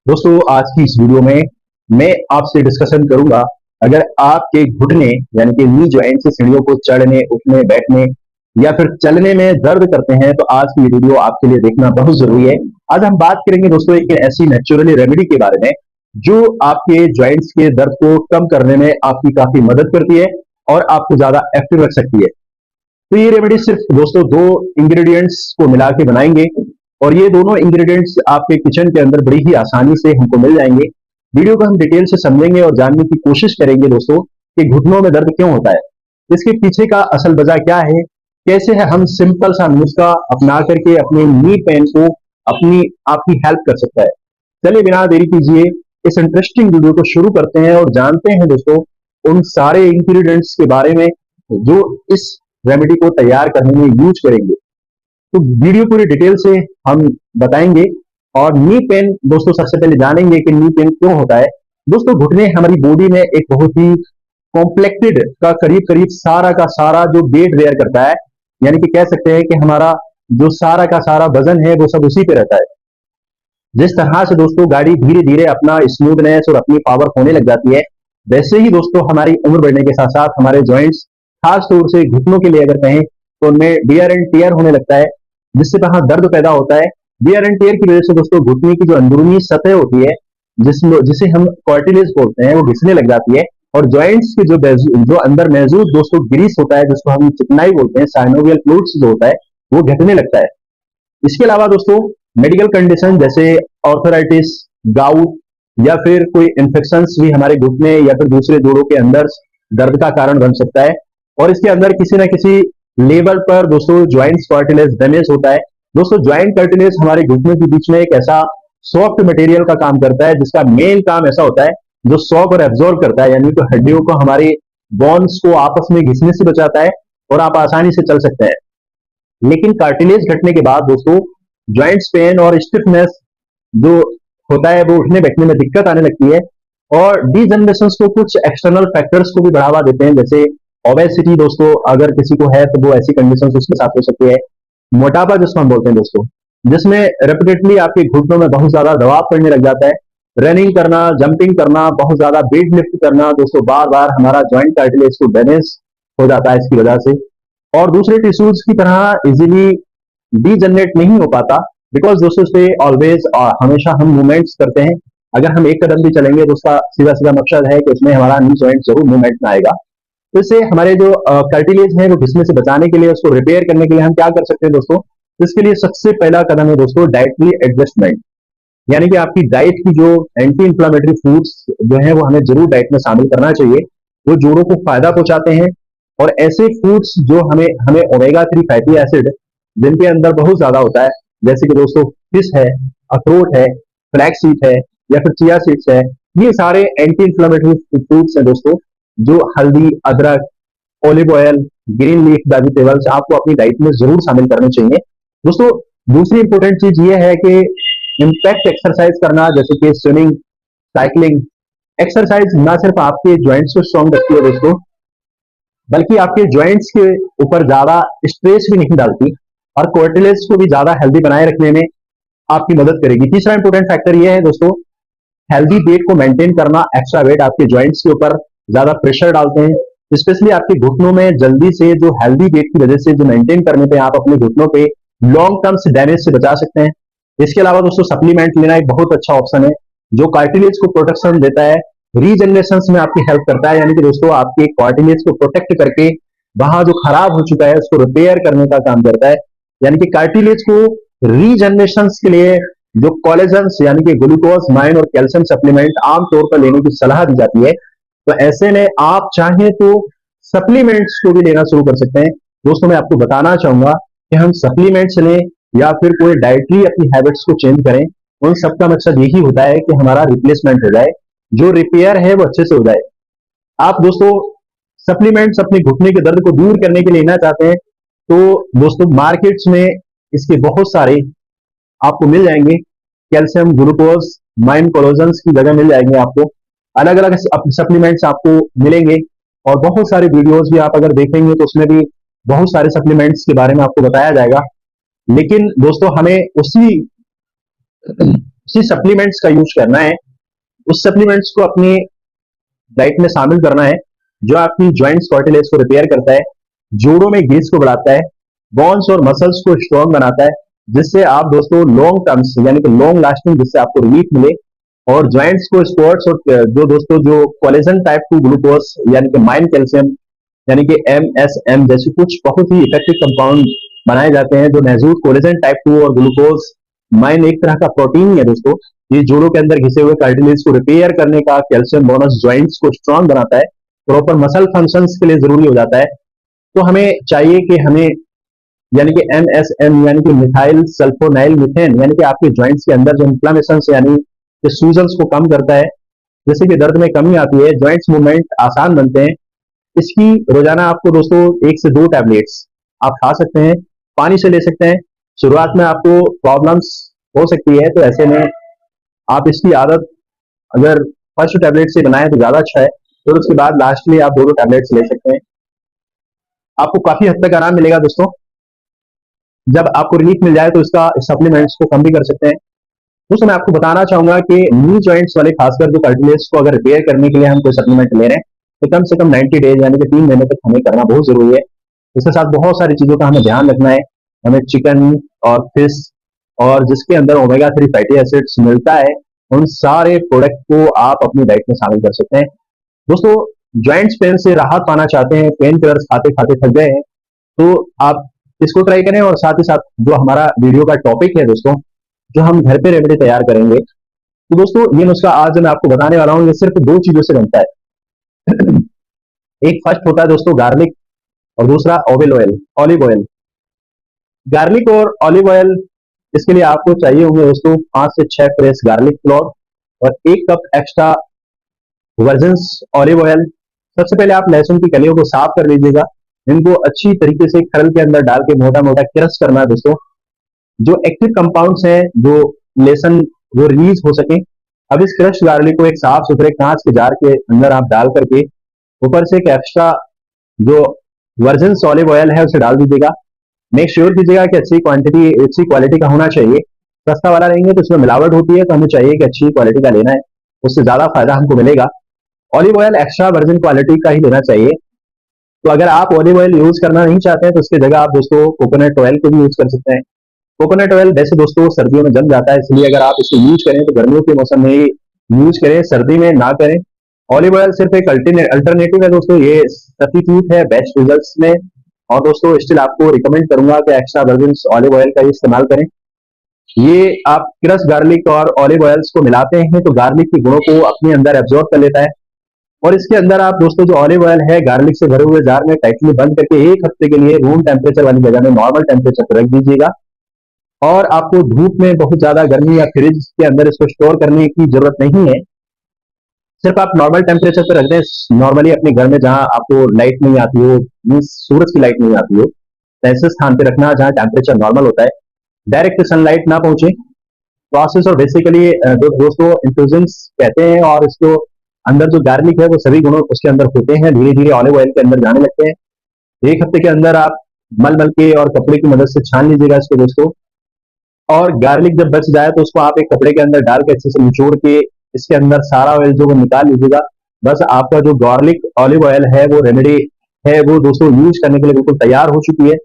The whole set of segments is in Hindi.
दोस्तों आज की इस वीडियो में मैं आपसे डिस्कशन करूंगा। अगर आपके घुटने यानी कि नी जॉइंट से सीढ़ियों को चढ़ने उठने बैठने या फिर चलने में दर्द करते हैं तो आज की वीडियो आपके लिए देखना बहुत जरूरी है। आज हम बात करेंगे दोस्तों एक ऐसी नेचुरली रेमेडी के बारे में जो आपके जॉइंट्स के दर्द को कम करने में आपकी काफी मदद करती है और आपको ज्यादा एक्टिव रख सकती है। तो ये रेमेडी सिर्फ दोस्तों दो इंग्रेडिएंट्स को मिला के बनाएंगे और ये दोनों इंग्रेडिएंट्स आपके किचन के अंदर बड़ी ही आसानी से हमको मिल जाएंगे। वीडियो को हम डिटेल से समझेंगे और जानने की कोशिश करेंगे दोस्तों कि घुटनों में दर्द क्यों होता है, इसके पीछे का असल वजह क्या है, कैसे है हम सिंपल सा नुस्खा अपना करके अपने नी पेन को अपनी आपकी हेल्प कर सकता है। चलिए बिना देरी कीजिए इस इंटरेस्टिंग वीडियो को शुरू करते हैं और जानते हैं दोस्तों उन सारे इंग्रेडिएंट्स के बारे में जो इस रेमेडी को तैयार करने में यूज करेंगे। तो वीडियो पूरी डिटेल से हम बताएंगे। और नी पेन दोस्तों सबसे पहले जानेंगे कि नी पेन क्यों होता है। दोस्तों घुटने हमारी बॉडी में एक बहुत ही कॉम्प्लेक्टेड का करीब करीब सारा का सारा जो वेट बेयर करता है, यानी कि कह सकते हैं कि हमारा जो सारा का सारा वजन है वो सब उसी पे रहता है। जिस तरह से दोस्तों गाड़ी धीरे धीरे अपना स्मूथनेस और अपनी पावर खोने लग जाती है, वैसे ही दोस्तों हमारी उम्र बढ़ने के साथ साथ हमारे जॉइंट्स खास तौर से घुटनों के लिए अगर कहें तो उनमें वियर एंड टियर होने लगता है, जिससे वहां दर्द पैदा होता है। वियर एंड टियर की वजह से दोस्तों घुटने की जो अंदरूनी सतह होती है जिसे हम कार्टिलेज बोलते हैं वो घिसने लग जाती है और जॉइंट्स के जो अंदर मौजूद दोस्तों ग्रीस होता है जिसको हम चिकनाई बोलते हैं, साइनोवियल फ्लूइड्स जो होता है वो घटने लगता है। इसके अलावा दोस्तों मेडिकल कंडीशन जैसे ऑर्थराइटिस, गाउट या फिर कोई इंफेक्शन भी हमारे घुटने या फिर दूसरे जोड़ों के अंदर दर्द का कारण बन सकता है। और इसके अंदर किसी ना किसी लेवल पर दोस्तों ज्वाइंट कार्टिलेज डैमेज होता है। दोस्तों ज्वाइंट कार्टिलेज हमारे घुटनों के बीच में एक ऐसा सॉफ्ट मटेरियल का काम करता है जिसका मेन काम ऐसा होता है जो सॉक और एब्जॉर्ब करता है, यानी कि हड्डियों को हमारे बोन्स को आपस में घिसने से बचाता है और आप आसानी से चल सकते हैं। लेकिन कार्टिलेज घटने के बाद दोस्तों ज्वाइंट्स पेन और स्टिफनेस जो होता है वो उठने बैठने में दिक्कत आने लगती है और डीजनरेशन को कुछ एक्सटर्नल फैक्टर्स को भी बढ़ावा देते हैं, जैसे ओबेसिटी दोस्तों अगर किसी को है तो वो ऐसी कंडीशन उसके साथ हो सकती है। मोटापा जिसको हम बोलते हैं दोस्तों, जिसमें रेपिटेडली आपके घुटनों में बहुत ज्यादा दबाव पड़ने लग जाता है। रनिंग करना, जंपिंग करना, बहुत ज्यादा वेट लिफ्ट करना दोस्तों बार बार हमारा ज्वाइंट कार्टिलेज को डैमेज हो जाता है इसकी वजह से। और दूसरे टिश्यूज की तरह इजीली डीजनरेट नहीं हो पाता, बिकॉज दोस्तों से ऑलवेज हमेशा हम मूवमेंट्स करते हैं। अगर हम एक कदम भी चलेंगे तो उसका सीधा सीधा मकसद है कि उसमें हमारा नी जॉइंट जरूर मूवमेंट में आएगा। तो इससे हमारे जो कार्टिलेज है वो घिसने से बचाने के लिए, उसको रिपेयर करने के लिए हम क्या कर सकते हैं दोस्तों, इसके लिए सबसे पहला कदम है दोस्तों डाइटरी एडजस्टमेंट। यानी कि आपकी डाइट की जो एंटी इंफ्लामेटरी फूड्स जो है वो हमें जरूर डाइट में शामिल करना चाहिए। वो जोड़ों को फायदा पहुंचाते हैं और ऐसे फूड्स जो हमें हमें ओमेगा 3 फैटी एसिड जिनके अंदर बहुत ज्यादा होता है, जैसे कि दोस्तों फिश है, अखरोट है, फ्लैक्स सीड है या फिर चिया सीड्स है, ये सारे एंटी इंफ्लामेटरी फूड्स हैं दोस्तों जो हल्दी, अदरक, olive oil, green leaf vegetables आपको अपनी डाइट में जरूर शामिल करने चाहिए। दोस्तों दूसरी इंपॉर्टेंट चीज ये है कि इम्पैक्ट एक्सरसाइज करना, जैसे कि स्विमिंग, साइकिलिंग। एक्सरसाइज ना सिर्फ आपके ज्वाइंट्स को स्ट्रॉन्ग रखती है दोस्तों, बल्कि आपके ज्वाइंट्स के ऊपर ज्यादा स्ट्रेस भी नहीं डालती और कार्टिलेज को भी ज्यादा हेल्दी बनाए रखने में आपकी मदद करेगी। तीसरा इंपॉर्टेंट फैक्टर यह है दोस्तों हेल्दी वेट को मेंटेन करना। एक्स्ट्रा वेट आपके ज्वाइंट्स के ऊपर ज्यादा प्रेशर डालते हैं, स्पेशली आपके घुटनों में जल्दी से जो हेल्दी वेट की वजह से जो मेंटेन करने पे आप अपने घुटनों पे लॉन्ग टर्म से डैमेज से बचा सकते हैं। इसके अलावा दोस्तों सप्लीमेंट लेना एक बहुत अच्छा ऑप्शन है जो कार्टिलेज को प्रोटेक्शन देता है, रीजनरेशन में आपकी हेल्प करता है, यानी कि दोस्तों आपके कार्टिलेज को प्रोटेक्ट करके वहां जो खराब हो चुका है उसको रिपेयर करने का काम करता है। यानी कि कार्टिलेज को रीजनरेशन के लिए जो कोलेजन यानी कि ग्लूकोज, माइन और कैल्शियम सप्लीमेंट आमतौर पर लेने की सलाह दी जाती है। तो ऐसे में आप चाहें तो सप्लीमेंट्स को भी लेना शुरू कर सकते हैं। दोस्तों मैं आपको बताना चाहूंगा कि हम सप्लीमेंट्स लें या फिर कोई डाइटरी अपनी हैबिट्स को चेंज करें, उन सबका मकसद यही होता है कि हमारा रिप्लेसमेंट हो जाए, जो रिपेयर है वो अच्छे से हो जाए। आप दोस्तों सप्लीमेंट्स अपने घुटने के दर्द को दूर करने के लिए लेना चाहते हैं तो दोस्तों मार्केट्स में इसके बहुत सारे आपको मिल जाएंगे। कैल्शियम, ग्लूकोज, माइन, कोलोजन की जगह मिल जाएंगे आपको। अलग अलग सप्लीमेंट्स आपको मिलेंगे और बहुत सारे वीडियोस भी आप अगर देखेंगे तो उसमें भी बहुत सारे सप्लीमेंट्स के बारे में आपको बताया जाएगा। लेकिन दोस्तों हमें उसी उसी सप्लीमेंट्स का यूज करना है, उस सप्लीमेंट्स को अपनी डाइट में शामिल करना है, जो आपकी ज्वाइंट्स कार्टिलेज को रिपेयर करता है, जोड़ों में ग्रीस को बढ़ाता है, बोन्स और मसल्स को स्ट्रॉन्ग बनाता है, जिससे आप दोस्तों लॉन्ग टर्म्स यानी कि लॉन्ग लास्टिंग जिससे आपको रिलीफ मिले, और ज्वाइंट्स को स्पोर्ट्स और जो दोस्तों जो कोलेजन टाइप 2 ग्लूकोज यानी कि माइन कैल्शियम यानी कि MSM जैसे कुछ बहुत ही इफेक्टिव कंपाउंड बनाए जाते हैं, जो मौजूद कोलेजन टाइप 2 और ग्लूकोज माइन एक तरह का प्रोटीन है दोस्तों। ये जोड़ों के अंदर घिसे हुए कार्टिलेज को रिपेयर करने का, कैल्शियम बोनस ज्वाइंट्स को स्ट्रॉन्ग बनाता है, प्रॉपर मसल फंक्शंस के लिए जरूरी हो जाता है। तो हमें चाहिए कि हमें यानी कि MSM यानी कि मिथाइल सल्फोनाइल मीथेन यानी कि आपके ज्वाइंट्स के अंदर जो इन्फ्लेमेशन यानी कि सूजन्स को कम करता है, जैसे कि दर्द में कमी आती है, ज्वाइंट्स मूवमेंट आसान बनते हैं। इसकी रोजाना आपको दोस्तों 1 से 2 टैबलेट्स आप खा सकते हैं, पानी से ले सकते हैं। शुरुआत में आपको प्रॉब्लम्स हो सकती है, तो ऐसे में आप इसकी आदत अगर फर्स्ट टैबलेट से बनाए तो ज्यादा अच्छा है, फिर उसके बाद लास्टली आप 2 टैबलेट्स ले सकते हैं। आपको काफी हद तक आराम मिलेगा दोस्तों। जब आपको रिलीफ मिल जाए तो इसका सप्लीमेंट्स को कम भी कर सकते हैं। दोस्तों मैं आपको बताना चाहूंगा कि नी जॉइंट्स वाले खासकर जो कार्टिलेज को अगर रिपेयर करने के लिए हम कोई सप्लीमेंट ले रहे हैं, तो कम से कम 90 डेज यानी कि 3 महीने तक हमें करना बहुत जरूरी है। इसके साथ बहुत सारी चीजों का हमें ध्यान रखना है। हमें चिकन और फिश और जिसके अंदर ओमेगा 3 फैटी एसिड्स मिलता है, उन सारे प्रोडक्ट को आप अपनी डाइट में शामिल कर सकते हैं। दोस्तों ज्वाइंट्स पेन से राहत पाना चाहते हैं, पेन किलर्स खाते खाते थक गए हैं, तो आप इसको ट्राई करें। और साथ ही साथ जो हमारा वीडियो का टॉपिक है दोस्तों, जो हम घर पे रेमेडी तैयार करेंगे, तो दोस्तों ये नुस्खा आज मैं आपको बताने वाला हूँ, ये सिर्फ 2 चीजों से बनता है। एक फर्स्ट होता है दोस्तों गार्लिक, और दूसरा ऑलिव ऑयल। गार्लिक और ऑलिव ऑयल, इसके लिए आपको चाहिए होंगे दोस्तों 5 से 6 फ्रेश गार्लिक क्लॉव और 1 cup extra virgin olive oil. सबसे पहले आप लहसुन की कलियों को साफ कर लीजिएगा, इनको अच्छी तरीके से खरल के अंदर डाल के मोटा मोटा क्रश करना है दोस्तों। जो एक्टिव कंपाउंड्स हैं जो लेसन वो रिलीज हो सके। अब इस क्रश गार्लिक को एक साफ सुथरे कांच के जार के अंदर आप डाल करके ऊपर से एक एक्स्ट्रा जो वर्जिन ऑलिव ऑयल है उसे डाल दीजिएगा। मेक श्योर कीजिएगा कि अच्छी क्वांटिटी अच्छी क्वालिटी का होना चाहिए। सस्ता वाला लेंगे तो उसमें मिलावट होती है, तो हमें चाहिए कि अच्छी क्वालिटी का लेना है, उससे ज्यादा फायदा हमको मिलेगा। Olive oil extra virgin quality का ही लेना चाहिए। तो अगर आप ऑलिव ऑयल यूज करना नहीं चाहते हैं, तो उसकी जगह आप दोस्तों कोकोनट ऑयल को भी यूज कर सकते हैं। कोकोनट ऑयल वैसे दोस्तों सर्दियों में जम जाता है, इसलिए अगर आप इसको यूज करें तो गर्मियों के मौसम में ही यूज करें, सर्दी में ना करें। ऑलिव ऑयल सिर्फ एक अल्टरनेटिव है दोस्तों, ये सब्स्टिट्यूट है बेस्ट रिजल्ट्स में। और दोस्तों स्टिल आपको रिकमेंड करूंगा कि एक्स्ट्रा वर्जिन ऑलिव ऑयल का ही इस्तेमाल करें। ये आप क्रश गार्लिक और ऑलिव ऑयल्स को मिलाते हैं तो गार्लिक के गुणों को अपने अंदर एब्जॉर्ब कर लेता है, और इसके अंदर आप दोस्तों जो ऑलिव ऑयल है गार्लिक से भरे हुए जार में टाइटली बंद करके 1 हफ्ते के लिए रूम टेम्परेचर वाली जगह में नॉर्मल टेम्परेचर पर रख दीजिएगा। और आपको धूप में बहुत ज्यादा गर्मी या फ्रिज के अंदर इसको स्टोर करने की जरूरत नहीं है। सिर्फ आप नॉर्मल टेम्परेचर पर रख दें, नॉर्मली अपने घर में जहां आपको लाइट नहीं आती हो, मीन्स सूरज की लाइट नहीं आती हो, तो ऐसे स्थान पे रखना जहां टेम्परेचर नॉर्मल होता है, डायरेक्ट सनलाइट ना पहुंचे। प्रोसेस और बेसिकली दोस्तों इन्फ्यूजन्स कहते हैं, और इसको अंदर जो गार्लिक है वो सभी गुणों उसके अंदर होते हैं, धीरे धीरे ऑलिव ऑयल के अंदर जाने लगते हैं। 1 हफ्ते के अंदर आप मल मल के और कपड़े की मदद से छान लीजिएगा इसको दोस्तों। और गार्लिक जब बच जाए तो उसको आप एक कपड़े के अंदर डाल के अच्छे से निचोड़ के इसके अंदर सारा ऑयल जो वो निकाल लीजिएगा। बस आपका जो गार्लिक ऑलिव ऑयल है वो रेमेडी है वो दोस्तों यूज करने के लिए बिल्कुल तैयार हो चुकी है।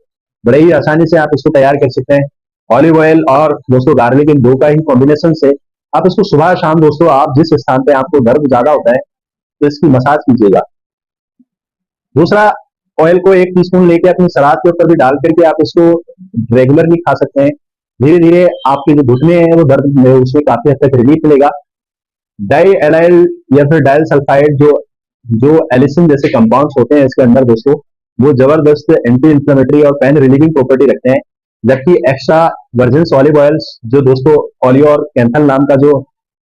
बड़े ही आसानी से आप इसको तैयार कर सकते हैं। ऑलिव ऑयल और दोस्तों गार्लिक इन 2 का ही कॉम्बिनेशन से आप इसको सुबह शाम दोस्तों आप जिस स्थान पे आपको दर्द ज्यादा होता है तो इसकी मसाज कीजिएगा। दूसरा, ऑयल को 1 टीस्पून लेके अपनी सलाद के ऊपर भी डाल करके आप इसको रेगुलरली खा सकते हैं। धीरे धीरे आपके जो घुटने हैं वो दर्द में उसमें काफी हद तक रिलीफ मिलेगा। डाई एलाइल या फिर डायल सल्फाइड जो जो एलिसिन जैसे कंपाउंड्स होते हैं इसके अंदर दोस्तों, वो जबरदस्त एंटी इंफ्लेमेटरी और पेन रिलीविंग प्रॉपर्टी रखते हैं। जबकि एक्स्ट्रा वर्जिन ऑलिव ऑयल्स जो दोस्तों ऑलियो और कैंथल नाम का जो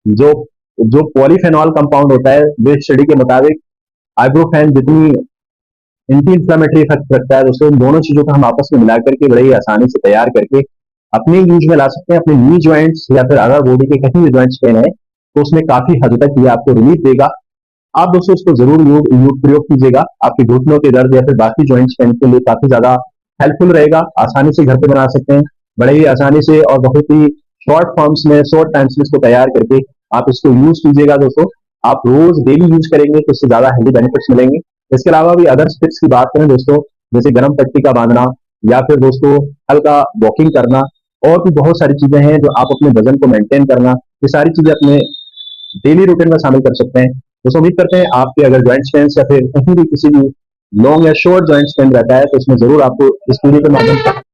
जो जो पॉलीफेनॉल कंपाउंड होता है, जो स्टडी के मुताबिक आइब्रोफेन जितनी एंटी इंफ्लेमेटरी इफेक्ट रखता है दोस्तों, इन दोनों चीजों को हम आपस में मिला करके बड़े ही आसानी से तैयार करके अपने यूज में ला सकते हैं। अपने नी ज्वाइंट्स या फिर अदर बॉडी के कहीं भी ज्वाइंट्स पेन है तो उसमें काफी हद तक ये आपको रिलीफ देगा। आप दोस्तों इसको जरूर प्रयोग कीजिएगा। आपके घुटनों के दर्द या फिर बाकी ज्वाइंट्स पेन के लिए काफी ज्यादा हेल्पफुल रहेगा। आसानी से घर पे बना सकते हैं, बड़े ही आसानी से और बहुत ही शॉर्ट फॉर्म्स में, शॉर्ट टाइम्स में इसको तैयार करके आप इसको यूज कीजिएगा दोस्तों। आप रोज डेली यूज करेंगे तो इससे ज्यादा हेल्दी बेनिफिट्स मिलेंगे। इसके अलावा भी अदर टिप्स की बात करें दोस्तों, जैसे गर्म पट्टी का बांधना या फिर दोस्तों हल्का वॉकिंग करना, और भी बहुत सारी चीजें हैं जो आप अपने वजन को मेंटेन करना, ये सारी चीजें अपने डेली रूटीन में शामिल कर सकते हैं। दोस्तों उम्मीद करते हैं आपके अगर ज्वाइंट पेन या फिर कहीं भी किसी भी लॉन्ग या शॉर्ट ज्वाइंट पेन रहता है तो इसमें जरूर आपको इस वीडियो के माध्यम से